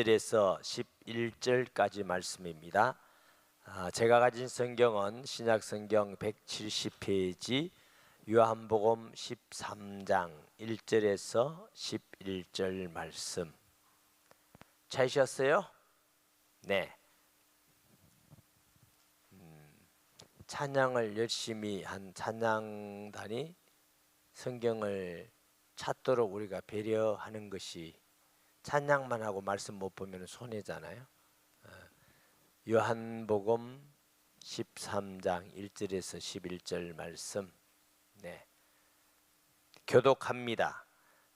1절에서 11절까지 말씀입니다. 제가 가진 성경은 신약성경 170페이지 요한복음 13장 1절에서 11절 말씀. 찾으셨어요? 네. 찬양을 열심히 한 찬양단이 성경을 찾도록 우리가 배려하는 것이, 찬양만 하고 말씀 못 보면 손해잖아요. 요한복음 13장 1절에서 11절 말씀. 네. 교독합니다.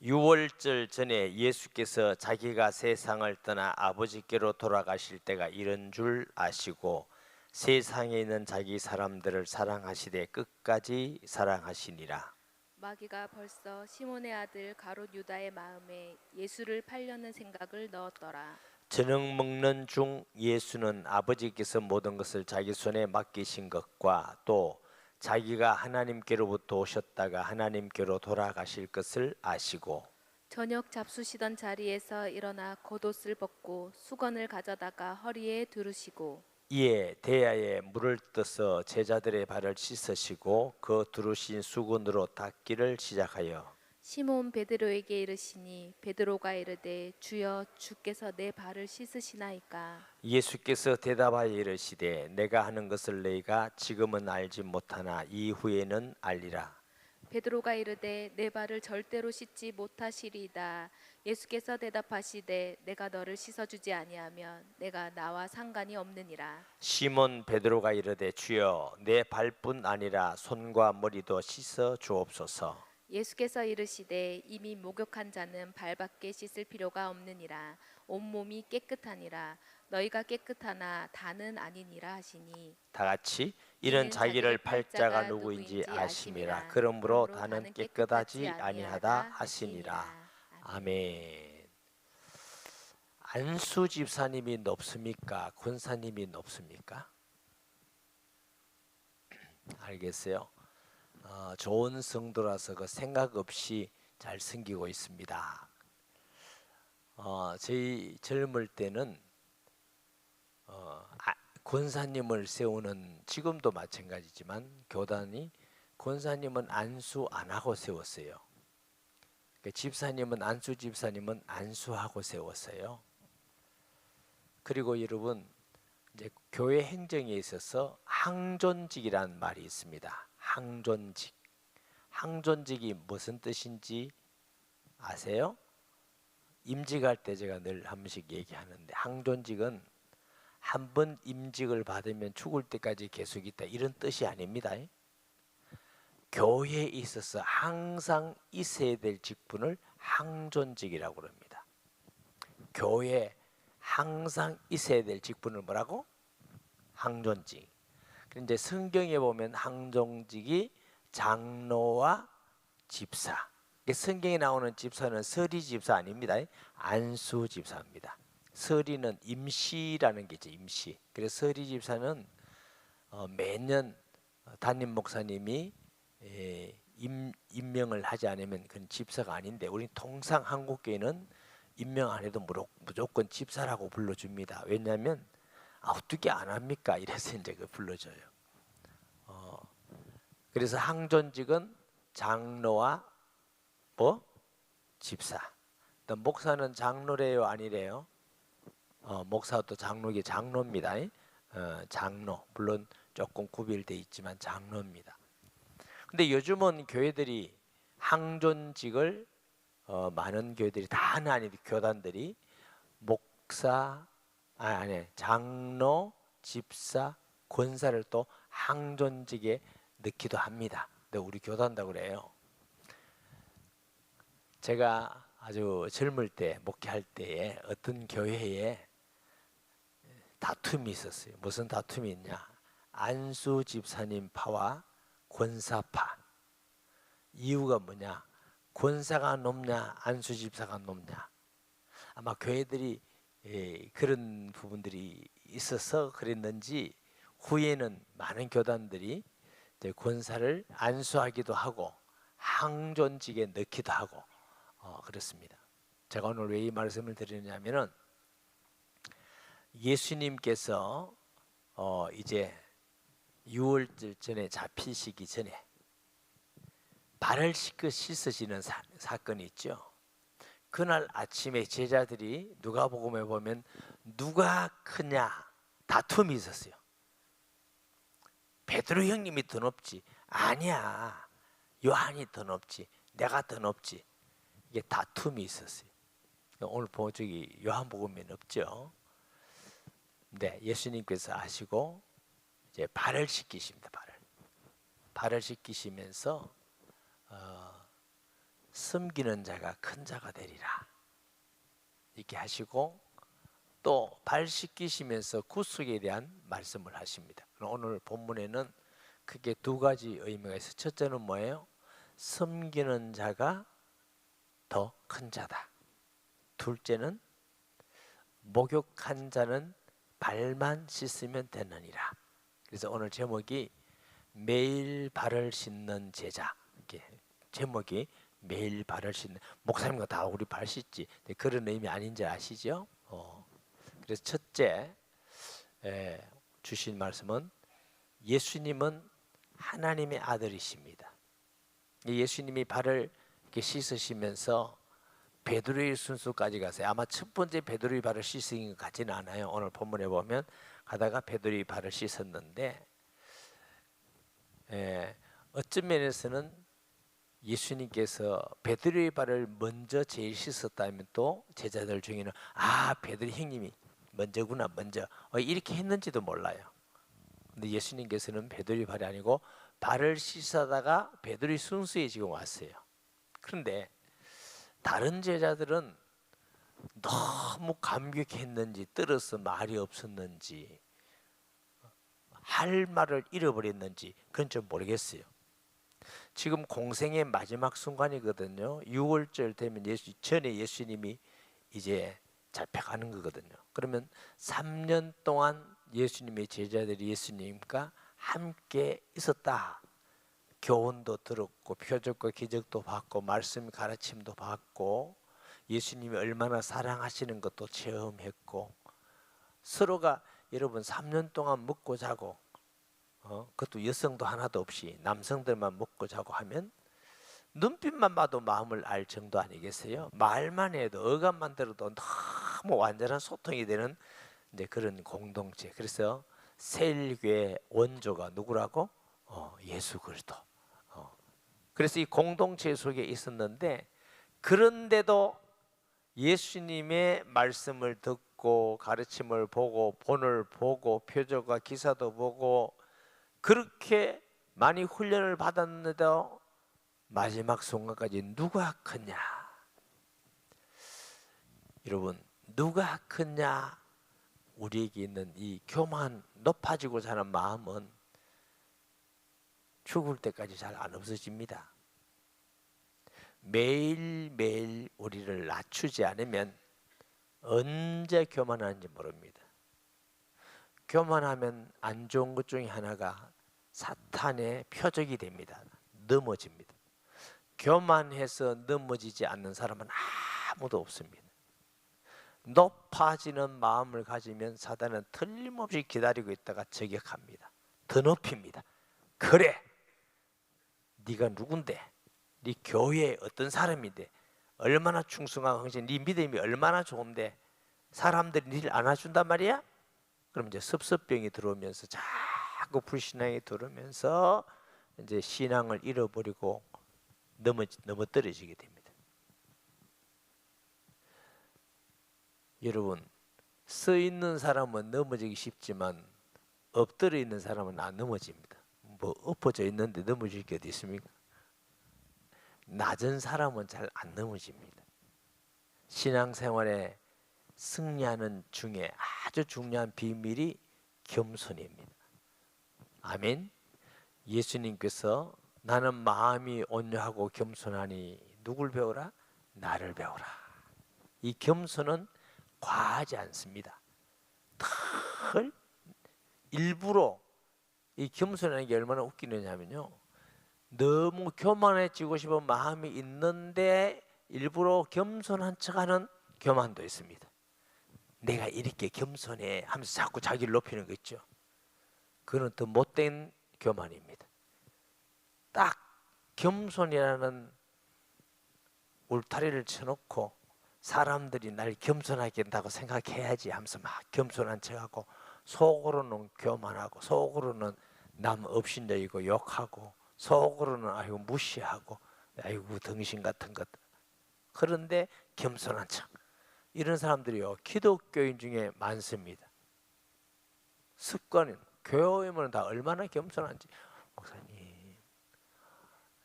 유월절 전에 예수께서 자기가 세상을 떠나 아버지께로 돌아가실 때가 이른 줄 아시고 세상에 있는 자기 사람들을 사랑하시되 끝까지 사랑하시니라. 마귀가 벌써 시몬의 아들 가롯 유다의 마음에 예수를 팔려는 생각을 넣었더라. 저녁 먹는 중 예수는 아버지께서 모든 것을 자기 손에 맡기신 것과 또 자기가 하나님께로부터 오셨다가 하나님께로 돌아가실 것을 아시고 저녁 잡수시던 자리에서 일어나 겉옷을 벗고 수건을 가져다가 허리에 두르시고 이에 대야에 물을 떠서 제자들의 발을 씻으시고 그 두르신 수건으로 닦기를 시작하여 시몬 베드로에게 이르시니 베드로가 이르되 주여 주께서 내 발을 씻으시나이까. 예수께서 대답하여 이르시되 내가 하는 것을 너희가 지금은 알지 못하나 이후에는 알리라. 베드로가 이르되 내 발을 절대로 씻지 못하시리이다. 예수께서 대답하시되 내가 너를 씻어주지 아니하면 내가 나와 상관이 없느니라. 시몬 베드로가 이르되 주여 내 발뿐 아니라 손과 머리도 씻어 주옵소서. 예수께서 이르시되 이미 목욕한 자는 발밖에 씻을 필요가 없느니라. 온몸이 깨끗하니라. 너희가 깨끗하나 다는 아니니라 하시니 다 같이 이는 자기를 팔 자가 누구인지 아심이라. 그러므로 다는 깨끗하지 아니하다 하시니라. 아멘. 안수 집사님이 높습니까? 권사님이 높습니까? 알겠어요. 좋은 성도라서 그 생각 없이 잘 섬기고 있습니다. 저희 젊을 때는 권사님을 세우는, 지금도 마찬가지지만 교단이 권사님은 안수 안 하고 세웠어요. 집사님은 안수 집사님은 안수하고 세웠어요. 그리고 여러분, 이제 교회 행정에 있어서 항존직이라는 말이 있습니다. 항존직. 항존직이 무슨 뜻인지 아세요? 임직할 때 제가 늘 한 번씩 얘기하는데, 항존직은 한 번 임직을 받으면 죽을 때까지 계속 있다, 이런 뜻이 아닙니다. 교회에 있어서 항상 있어야 될 직분을 항존직이라고 합니다. 교회에 항상 있어야 될 직분을 뭐라고? 항존직. 그런데 성경에 보면 항존직이 장로와 집사. 성경에 나오는 집사는 서리 집사 아닙니다. 안수 집사입니다. 서리는 임시라는 게 있죠. 임시. 그래서 서리 집사는 매년 담임 목사님이 임명을 하지 않으면 그건 집사가 아닌데, 우리 통상 한국교회는 임명 안 해도 무조건 집사라고 불러줍니다. 왜냐하면 어떻게 안 합니까? 이래서 이제 그 불러줘요. 그래서 항존직은 장로와 집사. 또 목사는 장로래요, 아니래요? 목사도 장로기 장로입니다. 장로. 물론 조금 구별돼 있지만 장로입니다. 근데 요즘은 교회들이 항존직을 많은 교회들이 다 하는, 아니 교단들이 목사, 장로, 집사, 권사를 또 항존직에 넣기도 합니다. 근데 우리 교단도 그래요. 제가 아주 젊을 때, 목회할 때에 어떤 교회에 다툼이 있었어요. 무슨 다툼이 있냐? 안수 집사님 파와 권사파. 이유가 뭐냐? 권사가 높냐, 안수 집사가 높냐? 아마 교회들이 그런 부분들이 있어서 그랬는지 후에는 많은 교단들이 권사를 안수하기도 하고 항존직에 넣기도 하고 그렇습니다. 제가 오늘 왜 이 말씀을 드리냐면은 예수님께서 이제 유월절 전에 잡히시기 전에 발을 씻으시는 사건이 있죠. 그날 아침에 제자들이 누가복음에 보면 누가 크냐 다툼이 있었어요. 베드로 형님이 더 높지. 아니야, 요한이 더 높지. 내가 더 높지. 이게 다툼이 있었어요. 오늘 저기 요한복음에는 없죠. 네, 예수님께서 아시고 이제 발을 씻기십니다. 발을 씻기시면서 섬기는 자가 큰 자가 되리라 이렇게 하시고 또 발 씻기시면서 구속에 대한 말씀을 하십니다. 오늘 본문에는 크게 두 가지 의미가 있어요. 첫째는 뭐예요? 섬기는 자가 더 큰 자다. 둘째는 목욕한 자는 발만 씻으면 되느니라. 그래서 오늘 제목이 매일 발을 씻는 제자. 이렇게 제목이 매일 발을 씻는. 목사님과 다 우리 발 씻지. 그런 의미 아닌지 아시죠? 그래서 첫째 주신 말씀은 예수님은 하나님의 아들이십니다. 예수님이 발을 이렇게 씻으시면서 베드로의 순서까지 가세요. 아마 첫 번째 베드로의 발을 씻은 것 같지는 않아요. 오늘 본문에 보면 가다가 베드로의 발을 씻었는데 어떤 면에서는 예수님께서 베드로의 발을 먼저 제일 씻었다면 또 제자들 중에는 베드로 형님이 먼저구나 먼저 이렇게 했는지도 몰라요. 근데 예수님께서는 베드로의 발이 아니고 발을 씻어다가 베드로의 순서에 지금 왔어요. 그런데 다른 제자들은 너무 감격했는지 떨어서 말이 없었는지 할 말을 잃어버렸는지 그건 좀 모르겠어요. 지금 공생의 마지막 순간이거든요. 6월절 되면 전에 예수님이 이제 잡혀가는 거거든요. 그러면 3년 동안 예수님의 제자들이 예수님과 함께 있었다. 교훈도 들었고 표적과 기적도 받고 말씀 가르침도 받고 예수님이 얼마나 사랑하시는 것도 체험했고 서로가 여러분 3년 동안 먹고 자고 그것도 여성도 하나도 없이 남성들만 먹고 자고 하면 눈빛만 봐도 마음을 알 정도 아니겠어요? 말만 해도 어감만 들어도 너무 완전한 소통이 되는 이제 그런 공동체. 그래서 세일교회 원조가 누구라고? 예수 그리스도. 그래서 이 공동체 속에 있었는데 그런데도 예수님의 말씀을 듣고 가르침을 보고 본을 보고 표적과 기사도 보고 그렇게 많이 훈련을 받았는데도 마지막 순간까지 누가 크냐? 여러분 누가 크냐? 우리에게 있는 이 교만 높아지고자 하는 마음은 죽을 때까지 잘 안 없어집니다. 매일매일 우리를 낮추지 않으면 언제 교만하는지 모릅니다. 교만하면 안 좋은 것 중에 하나가 사탄의 표적이 됩니다. 넘어집니다. 교만해서 넘어지지 않는 사람은 아무도 없습니다. 높아지는 마음을 가지면 사단은 틀림없이 기다리고 있다가 저격합니다. 더 높입니다. 그래, 네가 누군데? 네 교회에 어떤 사람인데? 얼마나 충성하고 헌신, 네 믿음이 얼마나 좋은데 사람들이 니를 안아준단 말이야? 그럼 이제 섭섭병이 들어오면서 자꾸 불신앙이 들어오면서 이제 신앙을 잃어버리고 넘어 떨어지게 됩니다. 여러분, 서 있는 사람은 넘어지기 쉽지만 엎드려 있는 사람은 안 넘어집니다. 뭐 엎어져 있는데 넘어질 게 어디 있습니까? 낮은 사람은 잘 안 넘어집니다. 신앙생활에 승리하는 중에 아주 중요한 비밀이 겸손입니다. 아멘. 예수님께서 나는 마음이 온유하고 겸손하니 누굴 배우라? 나를 배우라. 이 겸손은 과하지 않습니다. 늘 일부러 이 겸손하는 게 얼마나 웃기느냐면요. 너무 교만해지고 싶은 마음이 있는데 일부러 겸손한 척하는 교만도 있습니다. 내가 이렇게 겸손해 하면서 자꾸 자기를 높이는 거 있죠. 그거는 더 못된 교만입니다. 딱 겸손이라는 울타리를 쳐놓고 사람들이 날 겸손하게 한다고 생각해야지 하면서 막 겸손한 척하고 속으로는 교만하고 속으로는 남 업신여기고 욕하고 속으로는 아이고 무시하고 아이고 등신 같은 것. 그런데 겸손한 척. 이런 사람들이요 기독교인 중에 많습니다. 습관은 교회면 다 얼마나 겸손한지. 목사님,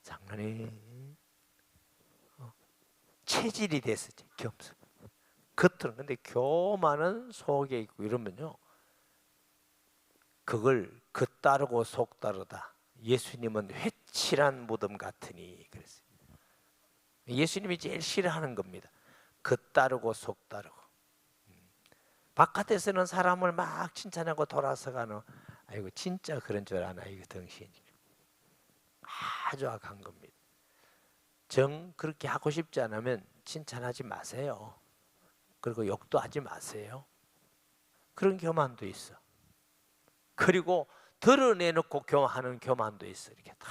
장로님, 체질이 됐었지 겸손. 겉으로는 근데 교만은 속에 있고 이러면요 그걸 겉 따르고 속 따르다. 예수님은 회칠한 무덤 같으니 그랬어요. 예수님이 제일 싫어하는 겁니다. 겉 따르고 속 따르고. 바깥에서는 사람을 막 칭찬하고 돌아서가는 아이고 진짜 그런 줄 아나 이거 덩신. 아주 악한 겁니다. 정 그렇게 하고 싶지 않으면 칭찬하지 마세요. 그리고 욕도 하지 마세요. 그런 교만도 있어. 그리고 드러내놓고 하는 교만도 있어. 이렇게 다.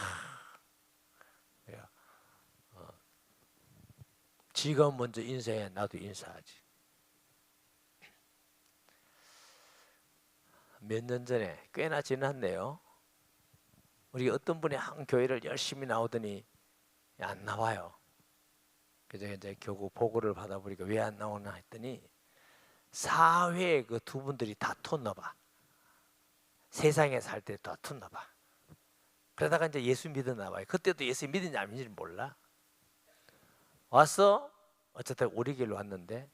지가 먼저 인사해 나도 인사하지. 몇 년 전에 꽤나 지났네요. 우리 어떤 분이 한 교회를 열심히 나오더니 안 나와요. 그래서 이제 결국 보고를 받아보니까 왜 안 나오나 했더니 사회에 그 두 분들이 다퉜나 봐. 세상에 살 때 다퉜나 봐. 그러다가 이제 예수 믿었나 봐요. 그때도 예수 믿은지 안 믿는지 몰라. 와서 어쨌든 우리 길로 왔는데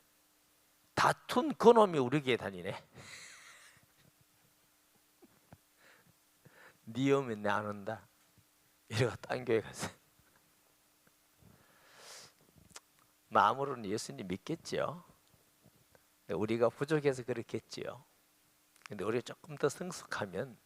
다툰 그놈이 우리 교회 다니네. 네 오면 내 안 온다. 이러고 딴 교회 갔어요. 마음으로는 예수님 믿겠죠. 우리가 부족해서 그렇겠지요. 근데 우리가 조금 더 성숙하면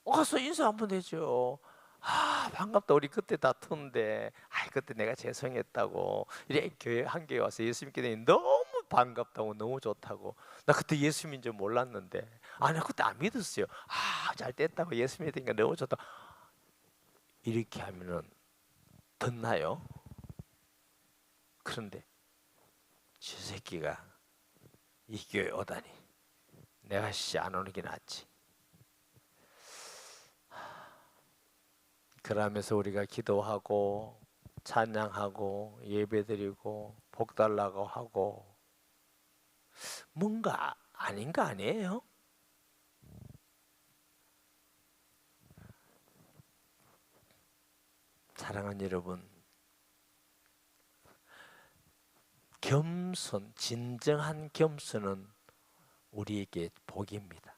와서 인사 한번 되죠. 아 반갑다. 우리 그때 다투는데 그때 내가 죄송했다고 이래 교회 한 교회 와서 예수 믿게 되니 너무 반갑다고 너무 좋다고. 나 그때 예수 믿는 줄 몰랐는데 나 그때 안 믿었어요. 잘 됐다고 예수 믿으니까 너무 좋다. 이렇게 하면은 듣나요? 그런데 저 새끼가 이 교회 오다니 내가 안 오는 게 낫지. 그러면서 우리가 기도하고 찬양하고 예배드리고 복 달라고 하고 뭔가 아닌 거 아니에요? 사랑하는 여러분, 겸손, 진정한 겸손은 우리에게 복입니다.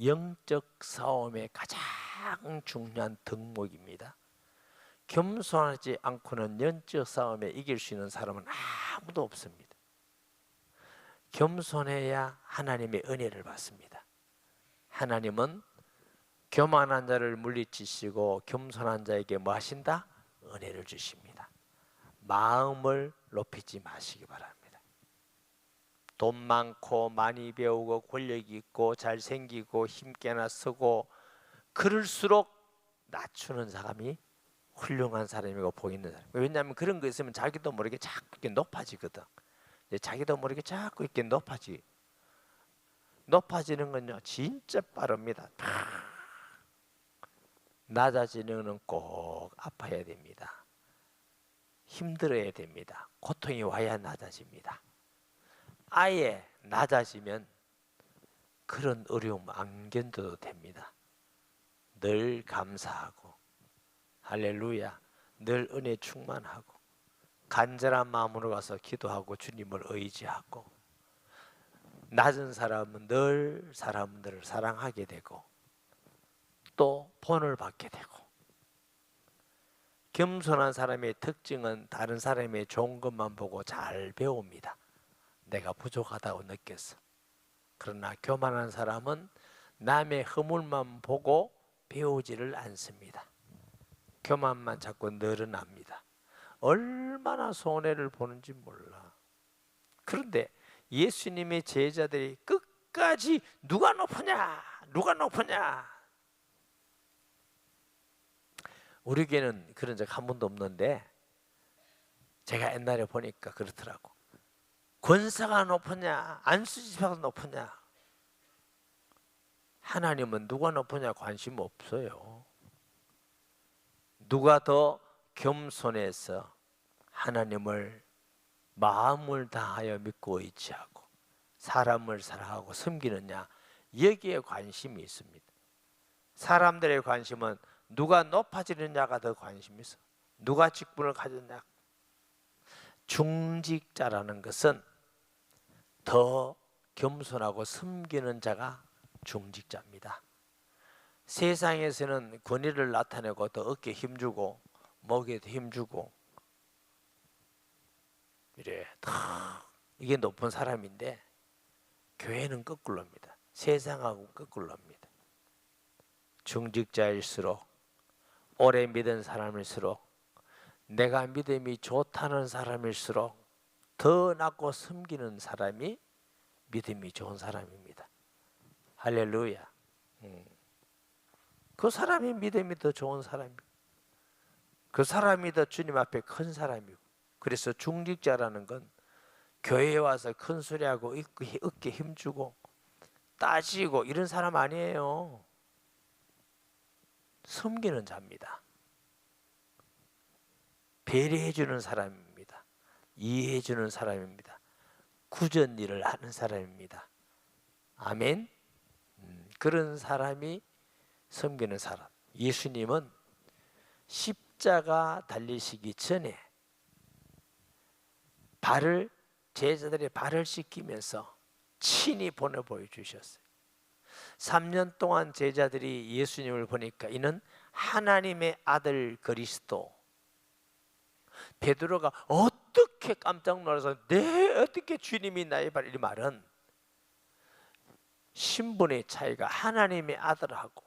영적 싸움의 가장 중요한 덕목입니다. 겸손하지 않고는 영적 싸움에 이길 수 있는 사람은 아무도 없습니다. 겸손해야 하나님의 은혜를 받습니다. 하나님은 교만한 자를 물리치시고 겸손한 자에게 뭐 하신다? 은혜를 주십니다. 마음을 높이지 마시기 바랍니다. 돈 많고 많이 배우고 권력이 있고 잘생기고 힘께나 쓰고 그럴수록 낮추는 사람이 훌륭한 사람이고 보이는 사람. 왜냐하면 그런 거 있으면 자기도 모르게 자꾸 이렇게 높아지거든. 자기도 모르게 자꾸 이렇게 높아지는 건요 진짜 빠릅니다. 낮아지는 건 꼭 아파야 됩니다. 힘들어야 됩니다. 고통이 와야 낮아집니다. 아예 낮아지면 그런 어려움 안 견뎌도 됩니다. 늘 감사하고 할렐루야 늘 은혜 충만하고 간절한 마음으로 가서 기도하고 주님을 의지하고 낮은 사람은 늘 사람들을 사랑하게 되고 또 본을 받게 되고 겸손한 사람의 특징은 다른 사람의 좋은 것만 보고 잘 배웁니다. 내가 부족하다고 느꼈어. 그러나 교만한 사람은 남의 허물만 보고 배우지를 않습니다. 교만만 자꾸 늘어납니다. 얼마나 손해를 보는지 몰라. 그런데 예수님의 제자들이 끝까지 누가 높으냐, 누가 높으냐. 우리 교회는 그런 적 한 번도 없는데 제가 옛날에 보니까 그렇더라고. 권사가 높으냐, 안수집사가 높으냐. 하나님은 누가 높으냐 관심 없어요. 누가 더 겸손해서 하나님을 마음을 다하여 믿고 의지하고 사람을 사랑하고 섬기느냐, 여기에 관심이 있습니다. 사람들의 관심은 누가 높아지느냐가 더 관심이 있어. 누가 직분을 가졌냐. 중직자라는 것은 더 겸손하고 섬기는 자가 중직자입니다. 세상에서는 권위를 나타내고 더 어깨에 힘주고 목에도 힘주고 이래 이게 높은 사람인데, 교회는 거꾸로입니다. 세상하고 거꾸로입니다. 중직자일수록, 오래 믿은 사람일수록, 내가 믿음이 좋다는 사람일수록 더 낫고 섬기는 사람이 믿음이 좋은 사람입니다. 할렐루야. 그 사람이 믿음이 더 좋은 사람이고, 그 사람이 더 주님 앞에 큰 사람이고. 그래서 중직자라는 건 교회에 와서 큰 소리하고 어깨 힘주고 따지고 이런 사람 아니에요. 섬기는 자입니다. 배려해 주는 사람입니다. 이해해 주는 사람입니다. 굳은 일을 하는 사람입니다. 아멘. 그런 사람이 섬기는 사람. 예수님은 십자가 달리시기 전에 제자들의 발을 씻기면서 친히 보내 보여주셨어요. 3년 동안 제자들이 예수님을 보니까 이는 하나님의 아들 그리스도. 베드로가 어떻게 깜짝 놀라서 어떻게 주님이 나의 발, 이 말은 신분의 차이가 하나님의 아들하고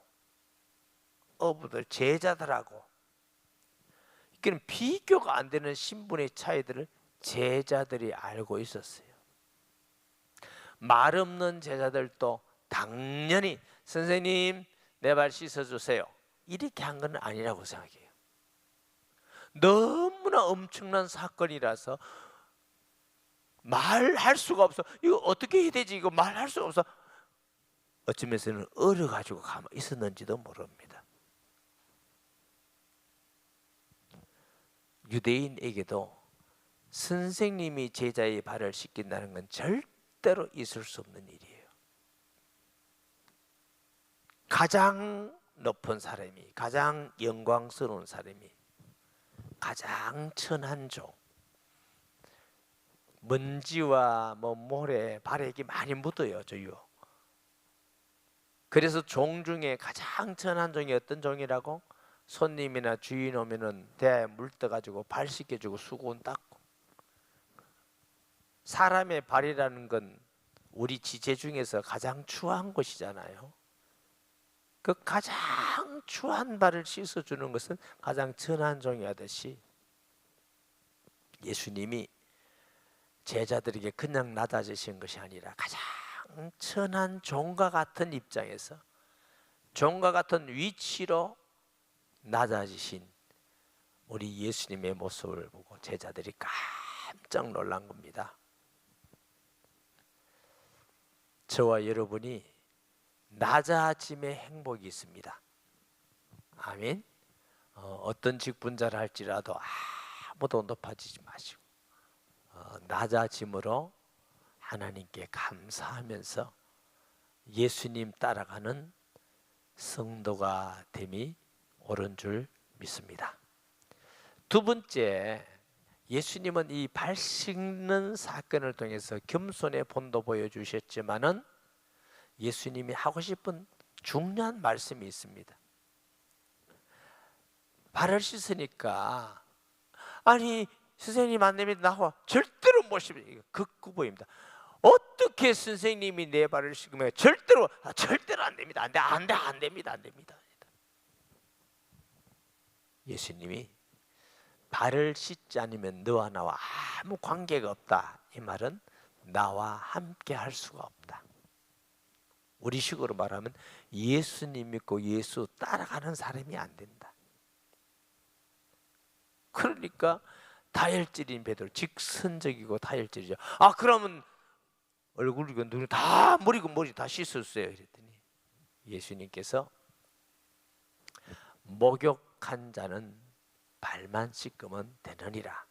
어부들 제자들하고 이게는 비교가 안 되는 신분의 차이들을 제자들이 알고 있었어요. 말 없는 제자들도 당연히 선생님 내 발 씻어주세요 이렇게 한 건 아니라고 생각해요. 너무나 엄청난 사건이라서 말할 수가 없어. 이거 어떻게 해야 되지? 이거 말할 수가 없어. 어쩌면서는 얼어가지고 가만히 있었는지도 모릅니다. 유대인에게도 선생님이 제자의 발을 씻긴다는 건 절대로 있을 수 없는 일이에요. 가장 높은 사람이, 가장 영광스러운 사람이, 가장 천한 종, 먼지와 모래, 발에 많이 묻어요. 저요. 그래서 종 중에 가장 천한 종이 어떤 종이라고? 손님이나 주인 오면은 대야에 물 떠가지고 발 씻겨주고 수건 닦고. 사람의 발이라는 건 우리 지체 중에서 가장 추한 것이잖아요. 그 가장 추한 발을 씻어주는 것은 가장 천한 종이 하듯이 예수님이 제자들에게 그냥 낮아지신 것이 아니라 가장 천한 종과 같은 입장에서 종과 같은 위치로 낮아지신 우리 예수님의 모습을 보고 제자들이 깜짝 놀란 겁니다. 저와 여러분이 낮아짐의 행복이 있습니다. 아멘. 어떤 직분자를 할지라도 아무도 높아지지 마시고 낮아짐으로 하나님께 감사하면서 예수님 따라가는 성도가 됨이 옳은 줄 믿습니다. 두 번째, 예수님은 이 발 씻는 사건을 통해서 겸손의 본도 보여주셨지만은 예수님이 하고 싶은 중요한 말씀이 있습니다. 발을 씻으니까 아니 선생님 안 되면 나와 절대로 못 씻어요. 이거 극구보입니다. 어떻게 선생님이 내 발을 씻으면 절대로 안 됩니다. 안 됩니다. 예수님이 발을 씻지 않으면 너와 나와 아무 관계가 없다. 이 말은 나와 함께 할 수가 없다. 우리식으로 말하면 예수님 믿고 예수 따라가는 사람이 안 된다. 그러니까 다혈질인 베드로, 직선적이고 다혈질이죠. 아, 그러면 얼굴이고 눈이 다, 머리고 머리 다 씻었어요. 그랬더니 예수님께서 목욕한 자는 발만 씻으면 되느니라.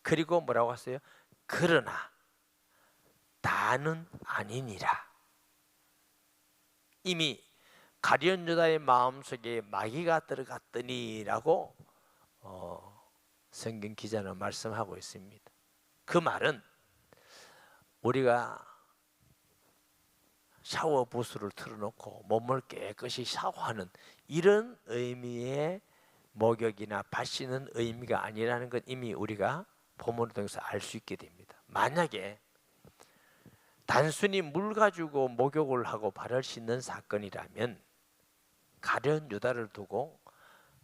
그리고 뭐라고 하세요? 그러나 다는 아니니라. 이미 가룟 유다의 마음속에 마귀가 들어갔더니라고 성경 기자는 말씀하고 있습니다. 그 말은 우리가 샤워 부스를 틀어놓고 몸을 깨끗이 샤워하는 이런 의미의 목욕이나 발 씻는 의미가 아니라는 건 이미 우리가 본문을 통해서 알 수 있게 됩니다. 만약에 단순히 물 가지고 목욕을 하고 발을 씻는 사건이라면 가룟 유다를 두고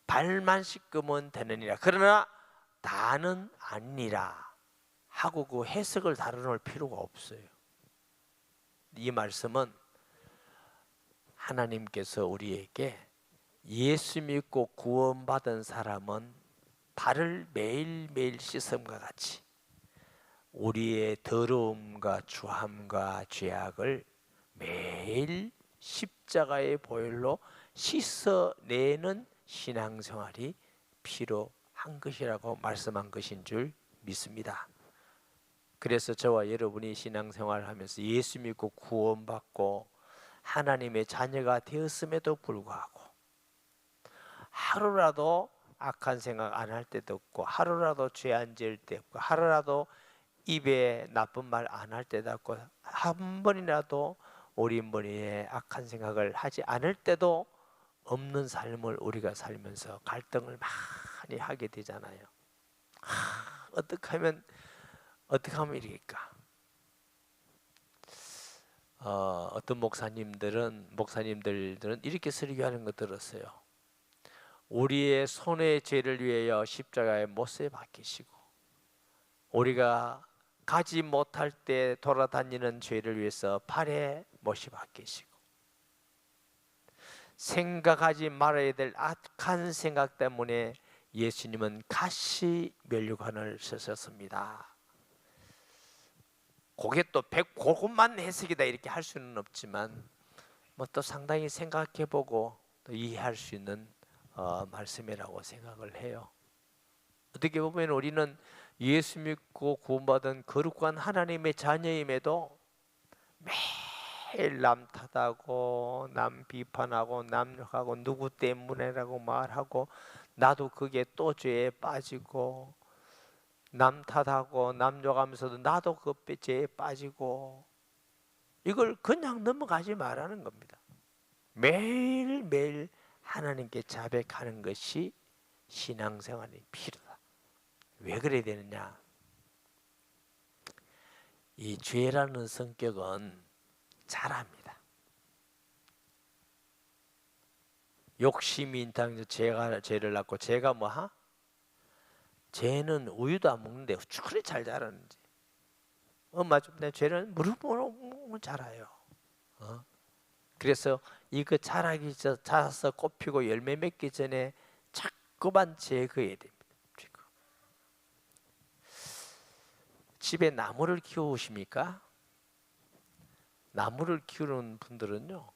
발만 씻으면 되느니라. 그러나 다는 아니라 하고 그 해석을 다뤄놓을 필요가 없어요. 이 말씀은 하나님께서 우리에게 예수 믿고 구원받은 사람은 발을 매일매일 씻음과 같이 우리의 더러움과 추함과 죄악을 매일 십자가의 보혈로 씻어내는 신앙생활이 필요한 것이라고 말씀한 것인 줄 믿습니다. 그래서 저와 여러분이 신앙생활을 하면서 예수 믿고 구원받고 하나님의 자녀가 되었음에도 불구하고 하루라도 악한 생각 안 할 때도 없고, 하루라도 죄 안 지을 때 없고, 하루라도 입에 나쁜 말 안 할 때도 없고, 한 번이라도 우리 머리에 악한 생각을 하지 않을 때도 없는 삶을 우리가 살면서 갈등을 많이 하게 되잖아요. 어떻게 하면 이럴까? 어떤 목사님들은 이렇게 설교하는 거 들었어요. 우리의 손의 죄를 위하여 십자가에 못에 박히시고, 우리가 가지 못할 때 돌아다니는 죄를 위해서 팔에 못이 박히시고, 생각하지 말아야 될 악한 생각 때문에 예수님은 가시 면류관을 쓰셨습니다. 그게 또 그것만 해석이다 이렇게 할 수는 없지만 뭐 또 상당히 생각해보고 또 이해할 수 있는 말씀이라고 생각을 해요. 어떻게 보면 우리는 예수 믿고 구원받은 거룩한 하나님의 자녀임에도 매일 남 탓하고 남 비판하고 남 욕하고 누구 때문에라고 말하고, 나도 그게 또 죄에 빠지고, 남 탓하고 남 욕하면서도 나도 그 죄에 빠지고, 이걸 그냥 넘어가지 말라는 겁니다. 매일매일 하나님께 자백하는 것이 신앙생활이 필요하다. 왜 그래야 되느냐? 이 죄라는 성격은 잘합니다. 욕심이 인탕에서 죄를 낳고, 죄가 뭐하? 죄는 우유도 안 먹는데 그래 잘 자라는지. 엄마 좀 내 죄는 무릎 자라요. 그래서 이거 자라서 꽃피고 열매 맺기 전에 자꾸만 제거해야 됩니다. 집에 나무를 키우십니까? 나무를 키우는 분들은요,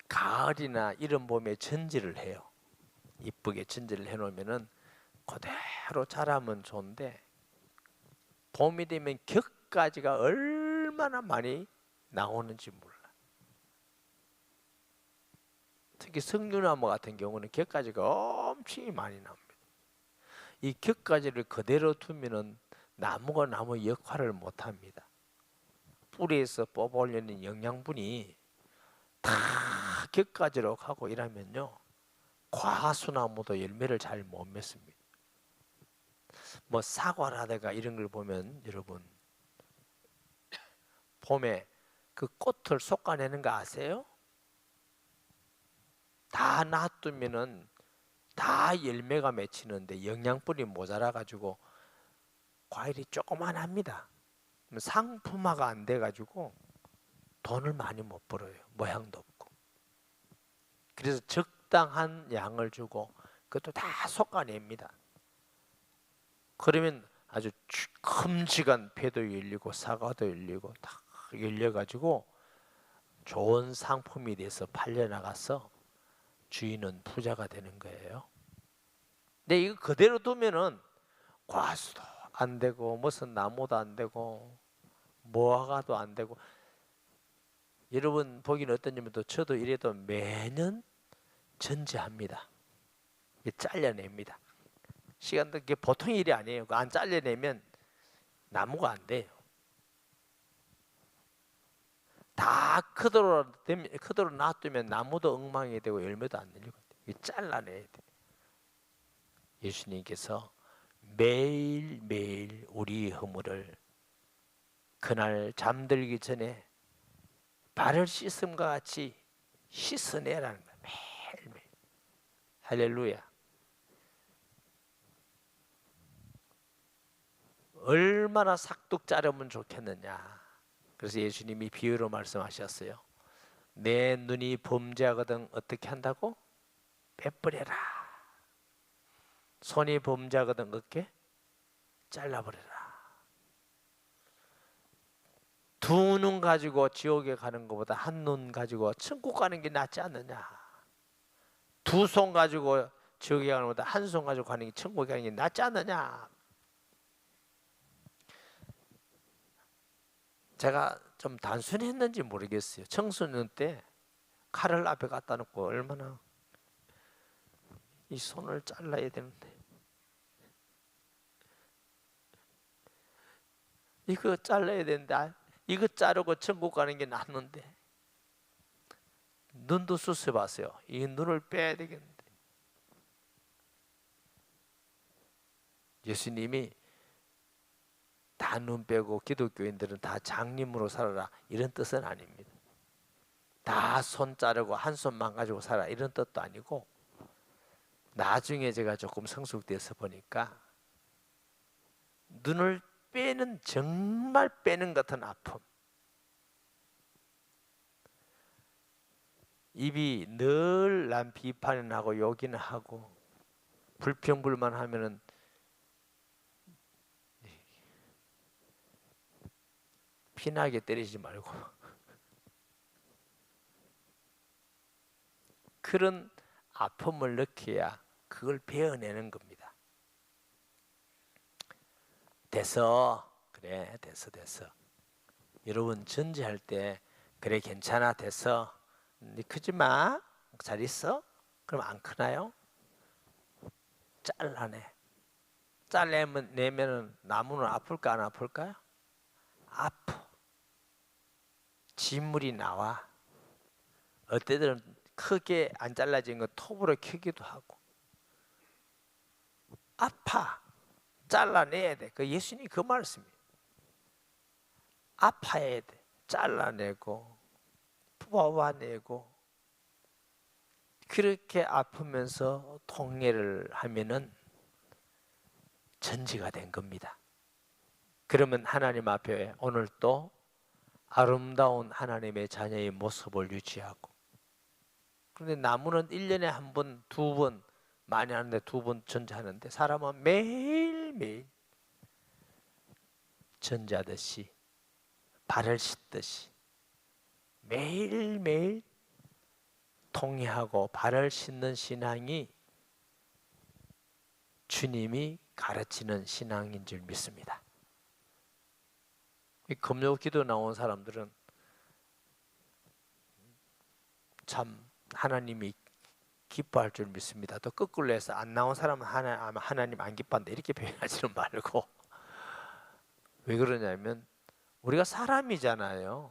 가을이나 이런 봄에 전지를 해요. 이쁘게 전지를 해놓으면은 그대로 자라면 좋은데, 봄이 되면 격가지가 얼마나 많이 나오는지 몰라. 특히 석류나무 같은 경우는 격가지가 엄청 많이 나옵니다. 이 격가지를 그대로 두면은 나무가 나무 역할을 못합니다. 뿌리에서 뽑아올리는 영양분이 다 격가지로 가고 이러면요, 과수나무도 열매를 잘 못 맺습니다. 뭐 사과라든가 이런 걸 보면 여러분, 봄에 그 꽃을 솎아내는 거 아세요? 다 놔두면은 다 열매가 맺히는데 영양분이 모자라 가지고 과일이 조그만합니다. 상품화가 안 돼가지고 돈을 많이 못 벌어요. 모양도 없고. 그래서 적당한 양을 주고 그것도 다 솎아냅니다. 그러면 아주 큼직한 배도 열리고 사과도 열리고 다 열려가지고 좋은 상품이 돼서 팔려나가서 주인은 부자가 되는 거예요. 근데 이거 그대로 두면은 과수도 안 되고 무슨 나무도 안 되고 무화과도 안 되고. 여러분 보기는 어떠냐면 저도 이래도 매년 전지합니다. 잘려냅니다. 시간도 이게 보통 일이 아니에요. 안 잘려내면 나무가 안 돼요. 다 크도록 놔두면 나무도 엉망이 되고 열매도 안 열리고 잘라내야 돼. 예수님께서 매일매일 우리 허물을 그날 잠들기 전에 발을 씻음과 같이 씻어내라는 거예요. 매일매일. 할렐루야. 얼마나 싹둑 자르면 좋겠느냐. 그래서 예수님이 비유로 말씀하셨어요. 내 눈이 범죄하거든 어떻게 한다고? 빼버려라. 손이 범죄하거든 어떻게? 잘라버려라. 두 눈 가지고 지옥에 가는 것보다 한 눈 가지고 천국 가는 게 낫지 않느냐. 두 손 가지고 지옥에 가는 것보다 한 손 가지고 가는 게 천국에 가는 게 낫지 않느냐. 제가 좀 단순했는지 모르겠어요. 청소년 때 칼을 앞에 갖다 놓고 얼마나 이 손을 잘라야 되는데 이거 잘라야 되는데 이거 자르고 천국 가는 게 낫는데. 눈도 수습하세요. 이 눈을 빼야 되겠는데. 예수님이 다 눈 빼고 기독교인들은 다 장님으로 살아라 이런 뜻은 아닙니다. 다 손 자르고 한 손만 가지고 살아 이런 뜻도 아니고, 나중에 제가 조금 성숙돼서 보니까 눈을 빼는, 정말 빼는 같은 아픔, 입이 늘 남 비판을 하고 욕이나 하고 불평불만하면은 피나게 때리지 말고 그런 아픔을 느껴야 그걸 베어내는 겁니다. 됐어. 그래 됐어. 여러분 전지할 때 그래 괜찮아 됐어. 네 크지 마. 잘 있어? 그럼 안 크나요? 잘라내. 잘라내면은 나무는 아플까 안 아플까요? 아파. 진물이 나와. 어때들은 크게 안 잘라진 거 톱으로 켜기도 하고. 아파. 잘라내야 돼. 그 예수님이 그 말씀이에요. 아파야 돼. 잘라내고 뽑아내고. 그렇게 아프면서 통례를 하면은 전지가 된 겁니다. 그러면 하나님 앞에 오늘 또 아름다운 하나님의 자녀의 모습을 유지하고. 그런데 나무는 1년에 한 번, 두 번, 많이 하는데 두 번 전지하는데 사람은 매일매일 전지하듯이 발을 씻듯이 매일매일 통회하고 발을 씻는 신앙이 주님이 가르치는 신앙인 줄 믿습니다. 이 금요기도 나온 사람들은 참 하나님이 기뻐할 줄 믿습니다. 또 거꾸로 해서 안 나온 사람은 하나님 안 기뻐한다 이렇게 표현하지는 말고. 왜 그러냐면 우리가 사람이잖아요.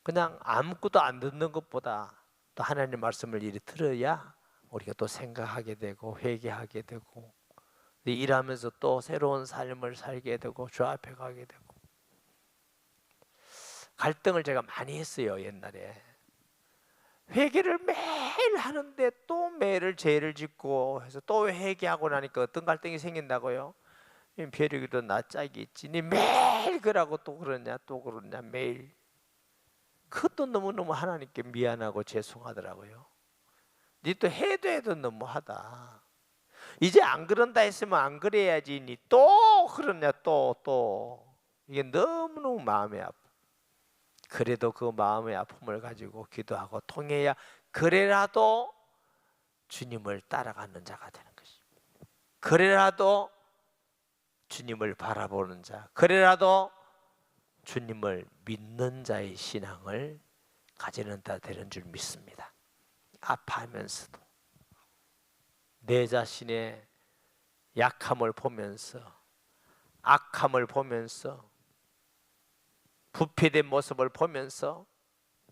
그냥 아무것도 안 듣는 것보다 또 하나님 말씀을 이리 들어야 우리가 또 생각하게 되고 회개하게 되고 일하면서 또 새로운 삶을 살게 되고 주 앞에 가게 되고. 갈등을 제가 많이 했어요. 옛날에 회개를 매일 하는데 또 매일 죄를 짓고 해서 또 회개하고 나니까 어떤 갈등이 생긴다고요? 벼룩이도 나 짝이 있지. 니 매일 그러고 또 그러냐 매일. 그것도 너무너무 하나님께 미안하고 죄송하더라고요. 니 또 해도 너무하다. 이제 안 그런다 했으면 안 그래야지. 니 또 그러냐 또. 이게 너무너무 마음이 아파. 그래도 그 마음의 아픔을 가지고 기도하고 통해야 그래라도 주님을 따라가는 자가 되는 것입니다. 그래라도 주님을 바라보는 자, 그래라도 주님을 믿는 자의 신앙을 가지는 자 되는 줄 믿습니다. 아파하면서도 내 자신의 약함을 보면서, 악함을 보면서, 부패된 모습을 보면서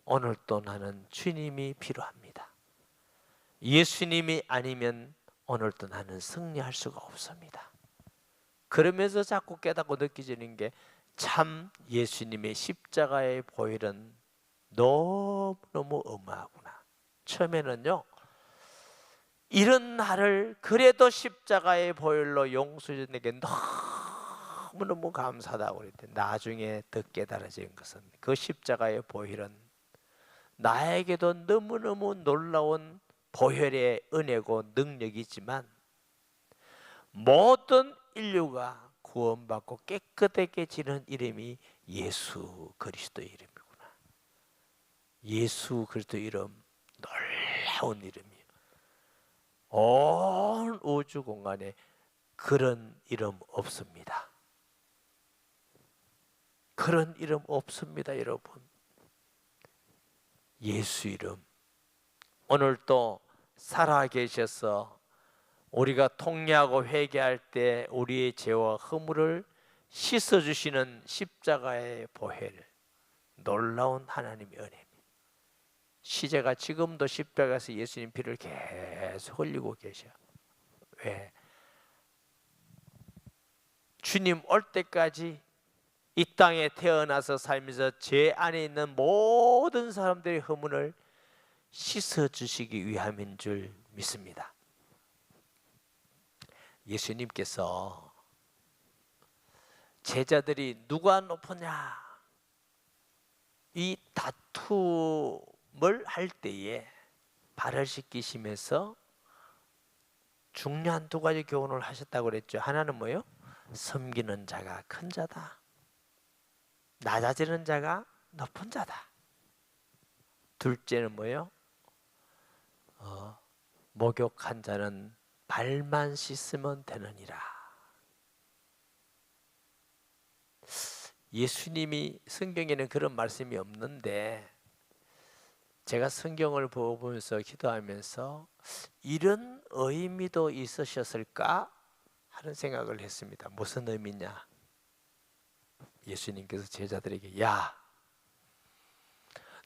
오늘도 나는 주님이 필요합니다. 예수님이 아니면 오늘도 나는 승리할 수가 없습니다. 그러면서 자꾸 깨닫고 느껴지는 게 참 예수님의 십자가의 보혈은 너무너무 어마하구나. 처음에는요, 이런 나를 그래도 십자가의 보혈로 용서해 준 내게 너무너무 감사하다고 그랬대. 나중에 더 깨달아진 것은 그 십자가의 보혈은 나에게도 너무너무 놀라운 보혈의 은혜고 능력이지만 모든 인류가 구원받고 깨끗하게 지는 이름이 예수 그리스도의 이름이구나. 예수 그리스도 이름 놀라운 이름이에요. 온 우주 공간에 그런 이름 없습니다. 그런 이름 없습니다, 여러분. 예수 이름. 오늘도 살아계셔서 우리가 통회하고 회개할 때 우리의 죄와 허물을 씻어주시는 십자가의 보혈, 놀라운 하나님의 은혜입니다. 시제가 지금도 십자가에서 예수님 피를 계속 흘리고 계셔. 왜? 주님 올 때까지 이 땅에 태어나서 살면서 죄 안에 있는 모든 사람들의 허물을 씻어주시기 위함인 줄 믿습니다. 예수님께서 제자들이 누가 높으냐 이 다툼을 할 때에 발을 씻기시면서 중요한 두 가지 교훈을 하셨다고 그랬죠. 하나는 뭐예요? 섬기는 자가 큰 자다. 낮아지는 자가 높은 자다. 둘째는 뭐예요? 목욕한 자는 발만 씻으면 되느니라. 예수님이 성경에는 그런 말씀이 없는데 제가 성경을 보면서 기도하면서 이런 의미도 있으셨을까 하는 생각을 했습니다. 무슨 의미냐? 예수님께서 제자들에게 야,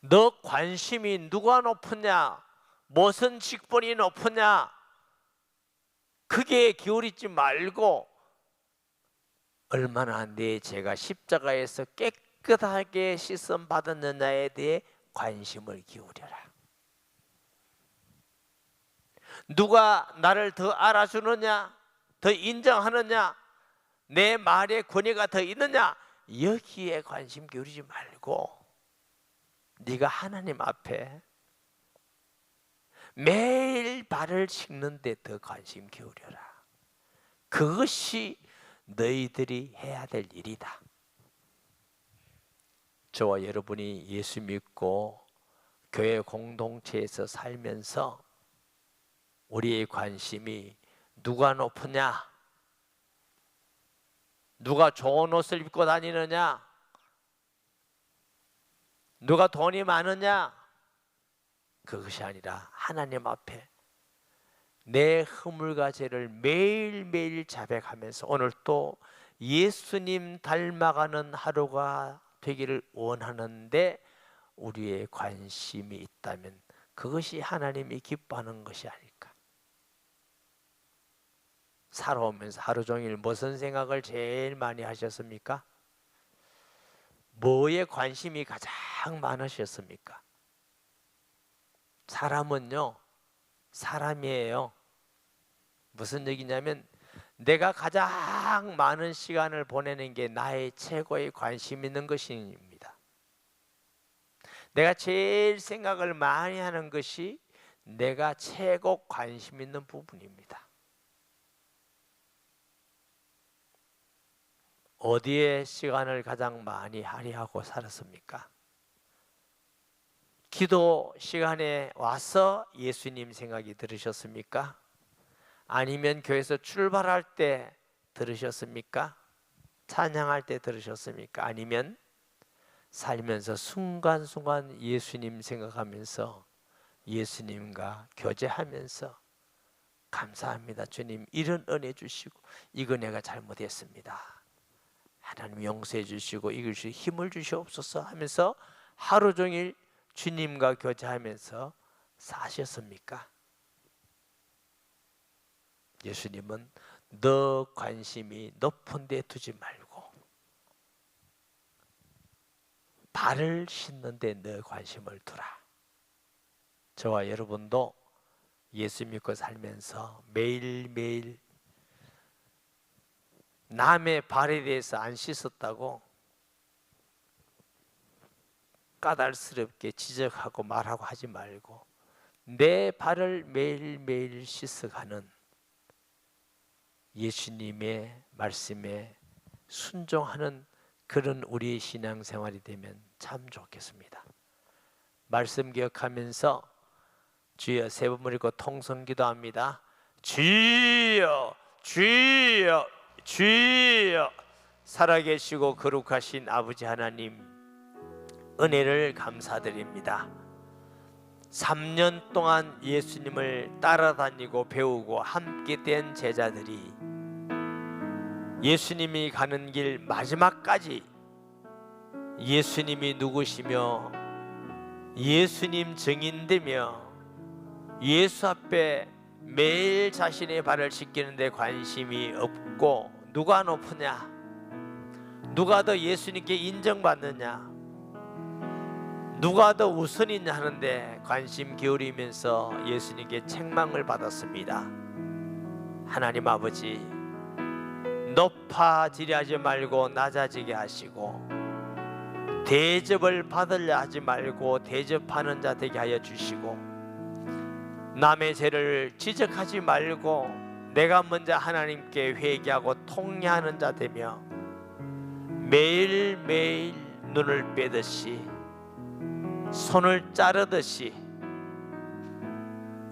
너 관심이 누가 높으냐? 무슨 직분이 높으냐? 크게 기울이지 말고 얼마나 내 죄가 십자가에서 깨끗하게 씻음 받았느냐에 대해 관심을 기울여라. 누가 나를 더 알아주느냐? 더 인정하느냐? 내 말에 권위가 더 있느냐? 여기에 관심 기울이지 말고 네가 하나님 앞에 매일 발을 씻는 데 더 관심 기울여라. 그것이 너희들이 해야 될 일이다. 저와 여러분이 예수 믿고 교회 공동체에서 살면서 우리의 관심이 누가 높으냐? 누가 좋은 옷을 입고 다니느냐? 누가 돈이 많으냐? 그것이 아니라 하나님 앞에 내 허물과 죄를 매일매일 자백하면서 오늘 또 예수님 닮아가는 하루가 되기를 원하는데 우리의 관심이 있다면 그것이 하나님이 기뻐하는 것이 아닐까. 살아오면서 하루 종일 무슨 생각을 제일 많이 하셨습니까? 뭐에 관심이 가장 많으셨습니까? 사람은요, 사람이에요. 무슨 얘기냐면 내가 가장 많은 시간을 보내는 게 나의 최고의 관심 있는 것입니다. 내가 제일 생각을 많이 하는 것이 내가 최고 관심 있는 부분입니다. 어디에 시간을 가장 많이 할애하고 살았습니까? 기도 시간에 와서 예수님 생각이 들으셨습니까? 아니면 교회에서 출발할 때 들으셨습니까? 찬양할 때 들으셨습니까? 아니면 살면서 순간순간 예수님 생각하면서 예수님과 교제하면서 감사합니다 주님, 이런 은혜 주시고 이거 내가 잘못했습니다, 하나님 용서해 주시고 이것이 힘을 주시옵소서 하면서 하루 종일 주님과 교제하면서 사셨습니까? 예수님은 너 관심이 높은 데 두지 말고 발을 씻는 데 너 관심을 두라. 저와 여러분도 예수 믿고 살면서 매일매일 남의 발에 대해서 안 씻었다고 까닭스럽게 지적하고 말하고 하지 말고 내 발을 매일매일 씻어가는 예수님의 말씀에 순종하는 그런 우리의 신앙생활이 되면 참 좋겠습니다. 말씀 기억하면서 주여 세 번 부르고 통성기도합니다. 주여 주여 주여. 살아계시고 거룩하신 아버지 하나님, 은혜를 감사드립니다. 3년 동안 예수님을 따라다니고 배우고 함께 된 제자들이 예수님이 가는 길 마지막까지 예수님이 누구시며 예수님 증인되며 예수 앞에 매일 자신의 발을 씻기는 데 관심이 없고 누가 높으냐, 누가 더 예수님께 인정받느냐, 누가 더 우선이냐 하는데 관심 기울이면서 예수님께 책망을 받았습니다. 하나님 아버지, 높아지려 하지 말고 낮아지게 하시고 대접을 받으려 하지 말고 대접하는 자 되게 하여 주시고 남의 죄를 지적하지 말고 내가 먼저 하나님께 회개하고 통회하는 자 되며 매일매일 눈을 빼듯이 손을 자르듯이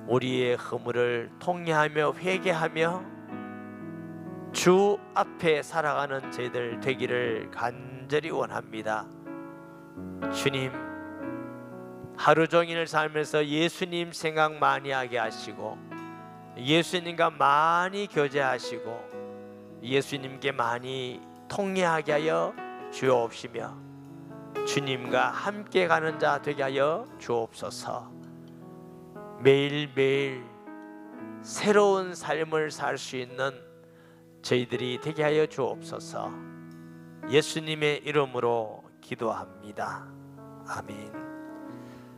우리의 허물을 통회하며 회개하며 주 앞에 살아가는 저희들 되기를 간절히 원합니다. 주님, 하루 종일 살면서 예수님 생각 많이 하게 하시고 예수님과 많이 교제하시고 예수님께 많이 통회하게 하여 주옵시며 주님과 함께 가는 자 되게 하여 주옵소서. 매일매일 새로운 삶을 살 수 있는 저희들이 되게 하여 주옵소서. 예수님의 이름으로 기도합니다. 아멘.